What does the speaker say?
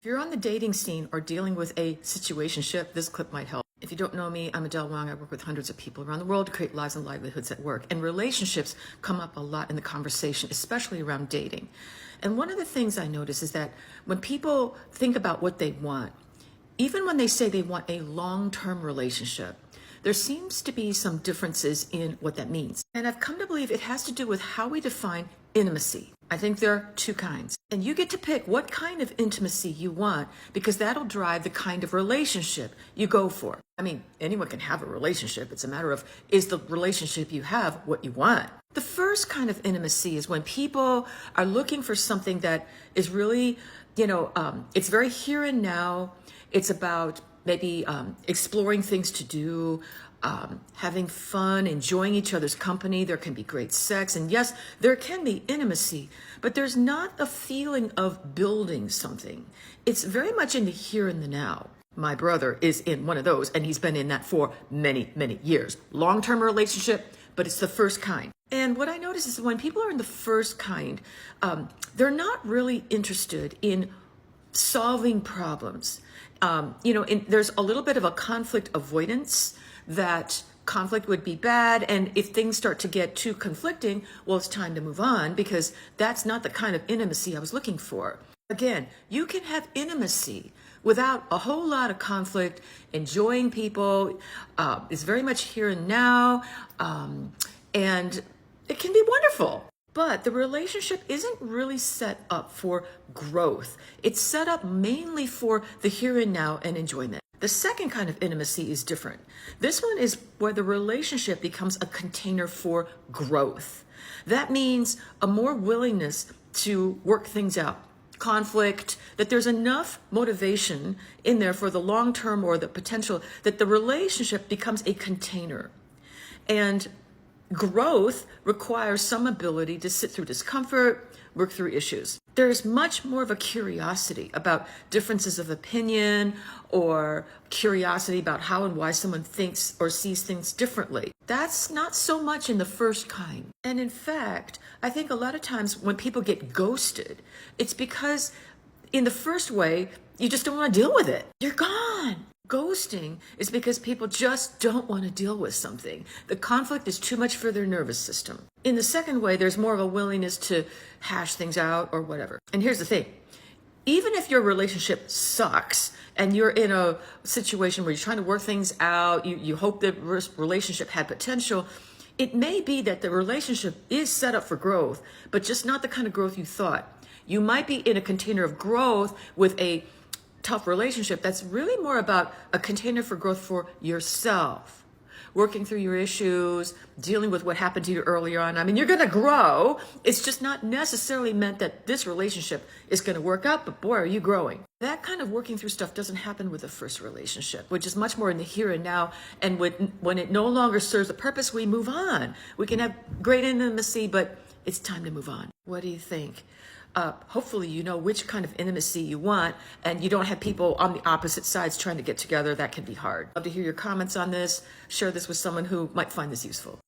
If you're on the dating scene or dealing with a situationship, this clip might help. If you don't know me, I'm Adele Wong. I work with hundreds of people around the world to create lives and livelihoods at work. And relationships come up a lot in the conversation, especially around dating. And one of the things I notice is that when people think about what they want, even when they say they want a long-term relationship, there seems to be some differences in what that means. And I've come to believe it has to do with how we define intimacy. I think there are two kinds. And you get to pick what kind of intimacy you want because that'll drive the kind of relationship you go for. I mean, anyone can have a relationship. It's a matter of, is the relationship you have what you want? The first kind of intimacy is when people are looking for something that is really, it's very here and now. It's about maybe exploring things to do, having fun, enjoying each other's company. There can be great sex. And yes, there can be intimacy, but there's not a feeling of building something. It's very much in the here and the now. My brother is in one of those, and he's been in that for many, many years. Long-term relationship, but it's the first kind. And what I notice is when people are in the first kind, they're not really interested in solving problems. There's a little bit of a conflict avoidance, that conflict would be bad. And if things start to get too conflicting, well, it's time to move on because that's not the kind of intimacy I was looking for. Again, you can have intimacy without a whole lot of conflict, enjoying people. It's very much here and now. And it can be wonderful. But the relationship isn't really set up for growth. It's set up mainly for the here and now and enjoyment. The second kind of intimacy is different. This one is where the relationship becomes a container for growth. That means a more willingness to work things out, conflict, that there's enough motivation in there for the long term or the potential that the relationship becomes a container. And growth requires some ability to sit through discomfort, work through issues. There's much more of a curiosity about differences of opinion or curiosity about how and why someone thinks or sees things differently. That's not so much in the first kind. And in fact, I think a lot of times when people get ghosted, it's because in the first way, you just don't want to deal with it. You're gone. Ghosting is because people just don't want to deal with something. The conflict is too much for their nervous system. In the second way, there's more of a willingness to hash things out or whatever. And here's the thing. Even if your relationship sucks and you're in a situation where you're trying to work things out, you hope the relationship had potential, it may be that the relationship is set up for growth, but just not the kind of growth you thought. You might be in a container of growth with a tough relationship that's really more about a container for growth for yourself, working through your issues, dealing with what happened to you earlier on. I mean, you're going to grow. It's just not necessarily meant that this relationship is going to work out, but boy, are you growing. That kind of working through stuff doesn't happen with the first relationship, which is much more in the here and now. And when it no longer serves a purpose, we move on. We can have great intimacy, but it's time to move on. What do you think? Hopefully you know which kind of intimacy you want and you don't have people on the opposite sides trying to get together. That can be hard. I'd love to hear your comments on this. Share this with someone who might find this useful.